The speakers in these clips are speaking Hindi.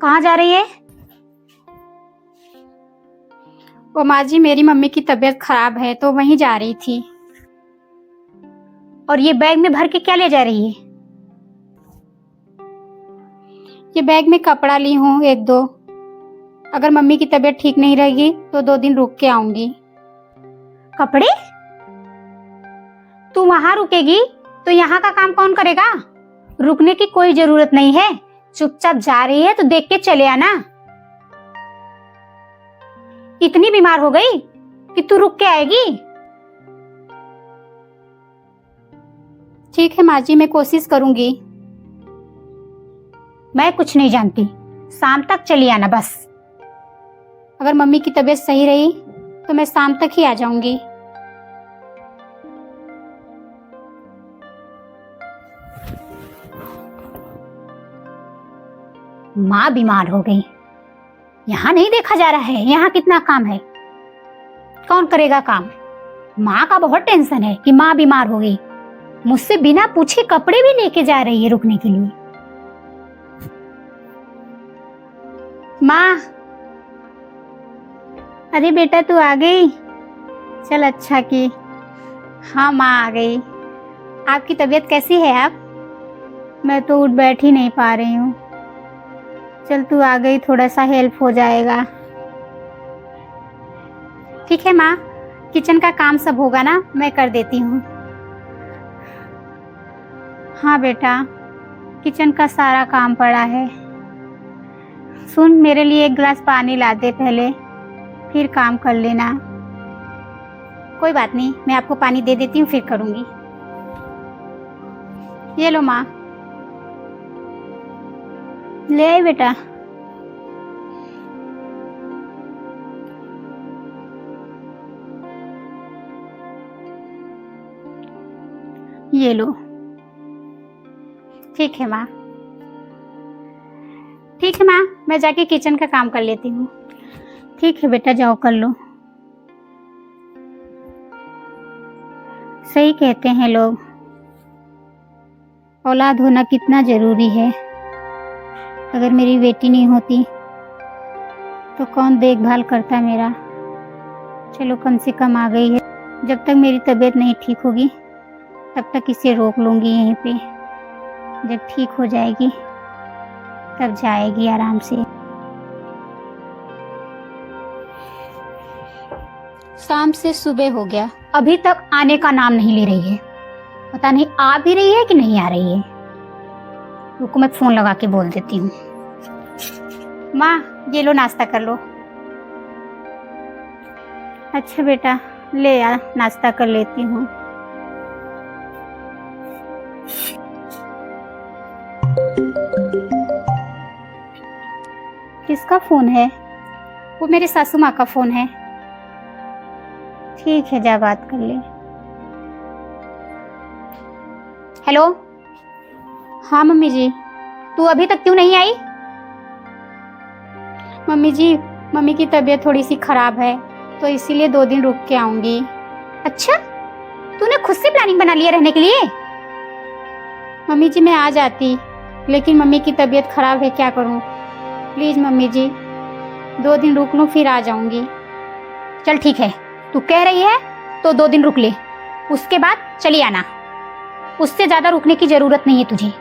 कहाँ जा रही है? ओ माँ जी, मेरी मम्मी की तबीयत खराब है तो वहीं जा रही थी। और ये बैग में भर के क्या ले जा रही है? ये बैग में कपड़ा ली हूँ एक दो। अगर मम्मी की तबीयत ठीक नहीं रहेगी तो 2 दिन रुक के आऊंगी। कपड़े? तू वहां रुकेगी तो यहाँ का काम कौन करेगा? रुकने की कोई जरूरत नहीं है, चुपचाप जा रही है तो देख के चले आना। इतनी बीमार हो गई कि तू रुक के आएगी? ठीक है माँ जी, मैं कोशिश करूंगी। मैं कुछ नहीं जानती, शाम तक चली आना बस। अगर मम्मी की तबीयत सही रही तो मैं शाम तक ही आ जाऊंगी। माँ बीमार हो गई, यहाँ नहीं देखा जा रहा है यहाँ कितना काम है। कौन करेगा काम? माँ का बहुत टेंशन है कि माँ बीमार हो गई। मुझसे बिना पूछे कपड़े भी लेके जा रही है रुकने के लिए। माँ, अरे बेटा तू आ गई, चल अच्छा की। हाँ माँ आ गई। आपकी तबीयत कैसी है आप? मैं तो उठ बैठ ही नहीं पा रही हूँ। चल तू आ गई, थोड़ा सा हेल्प हो जाएगा। ठीक है माँ, किचन का काम सब होगा ना, मैं कर देती हूँ। हाँ बेटा, किचन का सारा काम पड़ा है। सुन, मेरे लिए एक गिलास पानी ला दे पहले, फिर काम कर लेना। कोई बात नहीं, मैं आपको पानी दे देती हूँ फिर करूँगी। ये लो माँ। ले आई बेटा। ये लो। ठीक है माँ। ठीक है माँ, मैं जाके किचन का काम कर लेती हूँ। ठीक है बेटा, जाओ कर लो। सही कहते हैं लोग, औलाद होना कितना जरूरी है। अगर मेरी बेटी नहीं होती तो कौन देखभाल करता मेरा। चलो कम से कम आ गई है। जब तक मेरी तबीयत नहीं ठीक होगी तब तक इसे रोक लूंगी यहीं पे। जब ठीक हो जाएगी तब जाएगी आराम से। शाम से सुबह हो गया, अभी तक आने का नाम नहीं ले रही है। पता नहीं आ भी रही है कि नहीं आ रही है। रुको, मैं फोन लगा के बोल देती हूँ। माँ, ये लो नाश्ता कर लो। अच्छा बेटा, ले आ, नाश्ता कर लेती हूँ। किसका फोन है? वो मेरी सासू माँ का फोन है। ठीक है, जा बात कर ले। हेलो। हाँ मम्मी जी, तू अभी तक क्यों नहीं आई? मम्मी जी, मम्मी की तबीयत थोड़ी सी खराब है तो इसीलिए 2 दिन रुक के आऊंगी। अच्छा, तूने खुद से प्लानिंग बना लिया रहने के लिए? मम्मी जी मैं आ जाती, लेकिन मम्मी की तबीयत खराब है, क्या करूं। प्लीज मम्मी जी, 2 दिन रुक लूं फिर आ जाऊंगी। चल ठीक है, तू कह रही है तो 2 दिन रुक ले, उसके बाद चली आना। उससे ज्यादा रुकने की जरूरत नहीं है तुझे।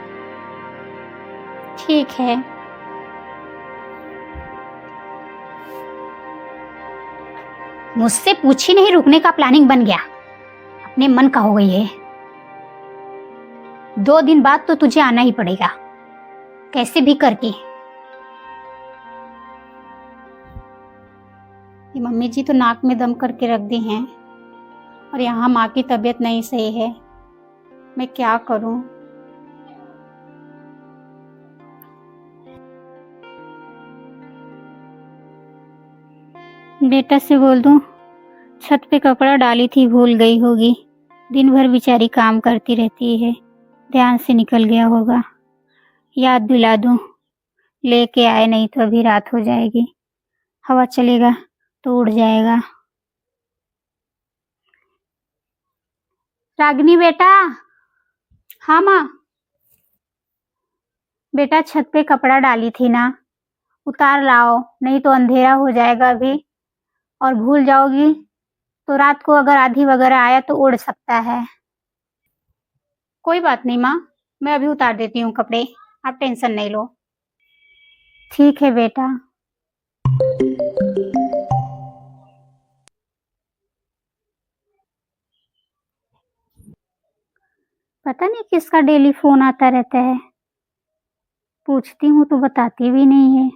ठीक है। मुझसे पूछी नहीं, रुकने का प्लानिंग बन गया, अपने मन का हो गई है। 2 दिन बाद तो तुझे आना ही पड़ेगा, कैसे भी करके। ये मम्मी जी तो नाक में दम करके रख दी हैं, और यहाँ माँ की तबीयत नहीं सही है, मैं क्या करूं। बेटा से बोल दूं छत पे कपड़ा डाली थी, भूल गई होगी। दिन भर बेचारी काम करती रहती है, ध्यान से निकल गया होगा। याद दिला दूं, लेके आए, नहीं तो अभी रात हो जाएगी। हवा चलेगा तो उड़ जाएगा। रागिनी बेटा। हाँ माँ। बेटा छत पे कपड़ा डाली थी ना, उतार लाओ, नहीं तो अंधेरा हो जाएगा अभी और भूल जाओगी तो रात को अगर आंधी वगैरह आया तो उड़ सकता है। कोई बात नहीं माँ, मैं अभी उतार देती हूँ कपड़े, आप टेंशन नहीं लो। ठीक है बेटा। पता नहीं किसका डेली फोन आता रहता है, पूछती हूँ तो बताती भी नहीं है।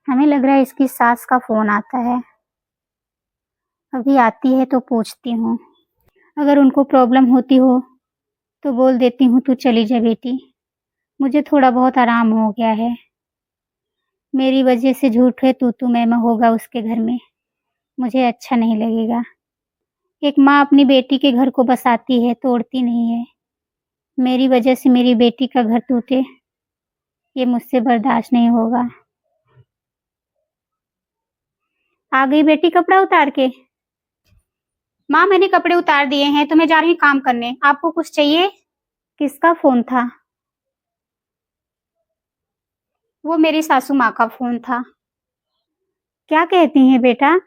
हमें लग रहा है इसकी सास का फोन आता है, अभी आती है तो पूछती हूँ। अगर उनको प्रॉब्लम होती हो तो बोल देती हूँ तू चली जा बेटी, मुझे थोड़ा बहुत आराम हो गया है। मेरी वजह से झूठे तू मैं होगा उसके घर में, मुझे अच्छा नहीं लगेगा। एक माँ अपनी बेटी के घर को बसाती है, तोड़ती नहीं है। मेरी वजह से मेरी बेटी का घर टूटे, ये मुझसे बर्दाश्त नहीं होगा। आ गई बेटी कपड़ा उतार के? माँ मैंने कपड़े उतार दिए हैं तो मैं जा रही हूँ काम करने, आपको कुछ चाहिए? किसका फोन था? वो मेरी सासू माँ का फोन था। क्या कहती हैं बेटा,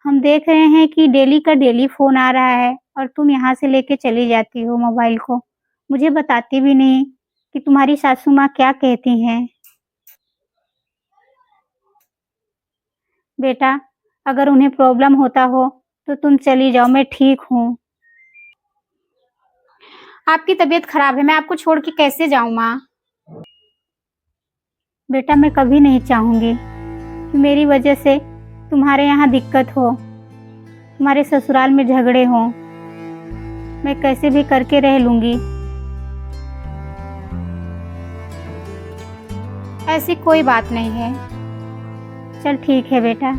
हम देख रहे हैं कि डेली का डेली फोन आ रहा है और तुम यहाँ से लेके चली जाती हो मोबाइल को, मुझे बताती भी नहीं कि तुम्हारी सासू माँ क्या कहती हैं। बेटा अगर उन्हें प्रॉब्लम होता हो तो तुम चली जाओ, मैं ठीक हूँ। आपकी तबीयत खराब है, मैं आपको छोड़ के कैसे जाऊँ माँ? बेटा मैं कभी नहीं चाहूंगी कि मेरी वजह से तुम्हारे यहाँ दिक्कत हो, तुम्हारे ससुराल में झगड़े हों। मैं कैसे भी करके रह लूंगी। ऐसी कोई बात नहीं है। चल ठीक है बेटा।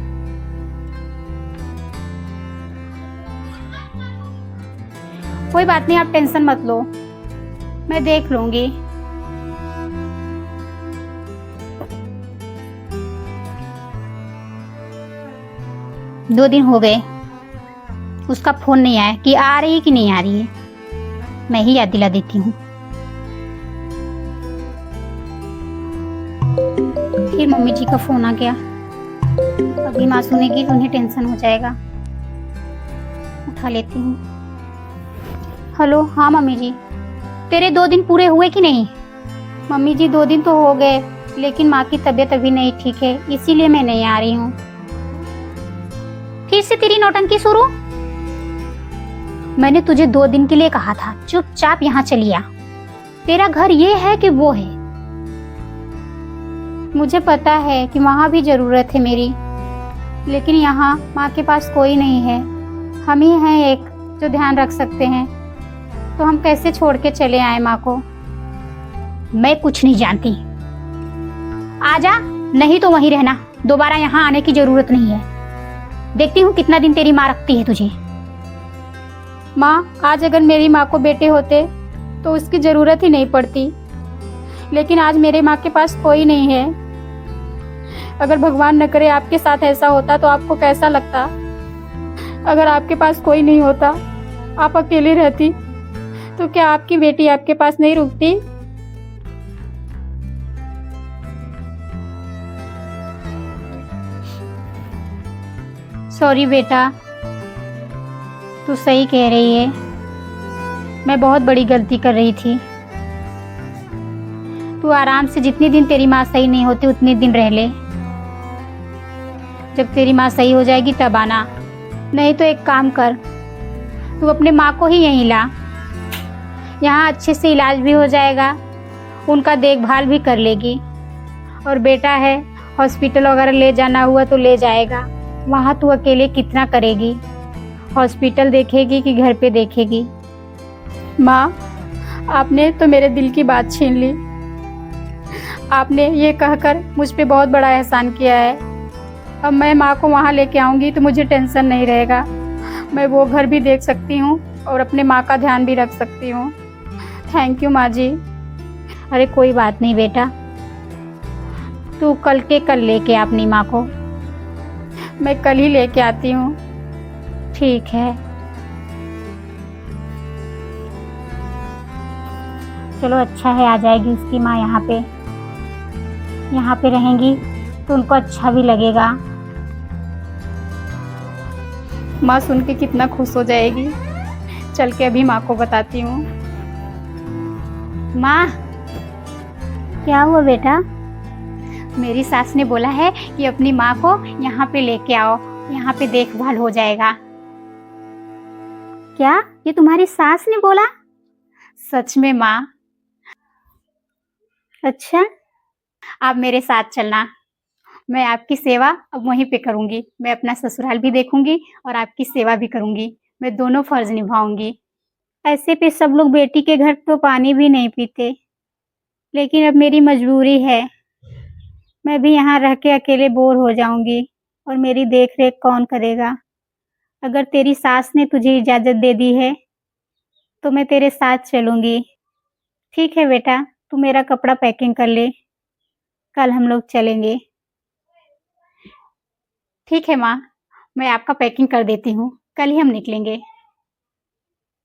कोई बात नहीं, आप टेंशन मत लो, मैं देख लूंगी। दो दिन हो गए उसका फोन नहीं आया कि आ रही है कि नहीं आ रही है, मैं ही याद दिला देती हूँ। फिर मम्मी जी का फोन आ गया, अभी माँ सुनेगी तो उन्हें टेंशन हो जाएगा। उठा लेती हूँ। हेलो, हाँ मम्मी जी। तेरे 2 दिन पूरे हुए कि नहीं? मम्मी जी 2 दिन तो हो गए, लेकिन माँ की तबीयत अभी नहीं ठीक है, इसीलिए मैं नहीं आ रही हूँ। फिर से तेरी नौटंकी शुरू? मैंने तुझे 2 दिन के लिए कहा था चुपचाप यहाँ चली आ। तेरा घर ये है कि वो है? मुझे पता है कि वहाँ भी जरूरत है मेरी, लेकिन यहाँ माँ के पास कोई नहीं है। हम ही हैं एक जो ध्यान रख सकते हैं, तो हम कैसे छोड़ के चले आए माँ को? मैं कुछ नहीं जानती, आजा, नहीं तो वहीं रहना, दोबारा यहाँ आने की जरूरत नहीं है। देखती हूँ कितना दिन तेरी माँ रखती है तुझे। माँ आज अगर मेरी माँ को बेटे होते तो उसकी जरूरत ही नहीं पड़ती, लेकिन आज मेरे माँ के पास कोई नहीं है। अगर भगवान न करे आपके साथ ऐसा होता तो आपको कैसा लगता? अगर आपके पास कोई नहीं होता, आप अकेली रहती, तो क्या आपकी बेटी आपके पास नहीं रुकती? सॉरी बेटा, तू सही कह रही है, मैं बहुत बड़ी गलती कर रही थी। तू आराम से, जितने दिन तेरी माँ सही नहीं होती उतने दिन रह ले। जब तेरी माँ सही हो जाएगी तब आना, नहीं तो एक काम कर, तू अपने माँ को ही यहीं ला, यहाँ अच्छे से इलाज भी हो जाएगा, उनका देखभाल भी कर लेगी। और बेटा है, हॉस्पिटल वगैरह ले जाना हुआ तो ले जाएगा, वहाँ तू अकेले कितना करेगी? हॉस्पिटल देखेगी कि घर पे देखेगी? माँ आपने तो मेरे दिल की बात छीन ली, आपने ये कहकर मुझ पे बहुत बड़ा एहसान किया है। अब मैं माँ को वहाँ लेके आऊँगी तो मुझे टेंशन नहीं रहेगा, मैं वो घर भी देख सकती हूँ और अपने माँ का ध्यान भी रख सकती हूँ। थैंक यू माँ जी। अरे कोई बात नहीं बेटा, तू कल के कल लेके आ अपनी माँ को। मैं कल ही लेके आती हूँ। ठीक है, चलो अच्छा है, आ जाएगी उसकी माँ यहाँ पे। यहाँ पे रहेंगी तो उनको अच्छा भी लगेगा। माँ सुन के कितना खुश हो जाएगी। चल के अभी माँ को बताती हूँ। माँ, क्या हुआ बेटा? मेरी सास ने बोला है कि अपनी माँ को यहाँ पे लेके आओ, यहाँ पे देखभाल हो जाएगा। क्या ये तुम्हारी सास ने बोला? सच में माँ। अच्छा, आप मेरे साथ चलना। मैं आपकी सेवा अब वहीं पे करूंगी। मैं अपना ससुराल भी देखूंगी और आपकी सेवा भी करूंगी। मैं दोनों फर्ज निभाऊंगी। ऐसे पे सब लोग बेटी के घर तो पानी भी नहीं पीते, लेकिन अब मेरी मजबूरी है। मैं भी यहाँ रह के अकेले बोर हो जाऊंगी और मेरी देख रेख कौन करेगा? अगर तेरी सास ने तुझे इजाजत दे दी है तो मैं तेरे साथ चलूंगी। ठीक है बेटा, तू मेरा कपड़ा पैकिंग कर ले, कल हम लोग चलेंगे। ठीक है माँ, मैं आपका पैकिंग कर देती हूँ, कल ही हम निकलेंगे।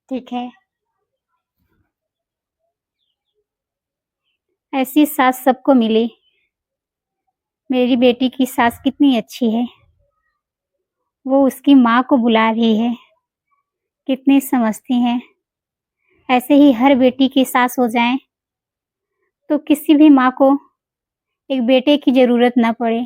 ठीक है। ऐसी सास सबको मिली। मेरी बेटी की सास कितनी अच्छी है। वो उसकी माँ को बुला रही है। कितनी समझती हैं। ऐसे ही हर बेटी की सास हो जाए तो किसी भी माँ को एक बेटे की जरूरत ना पड़े।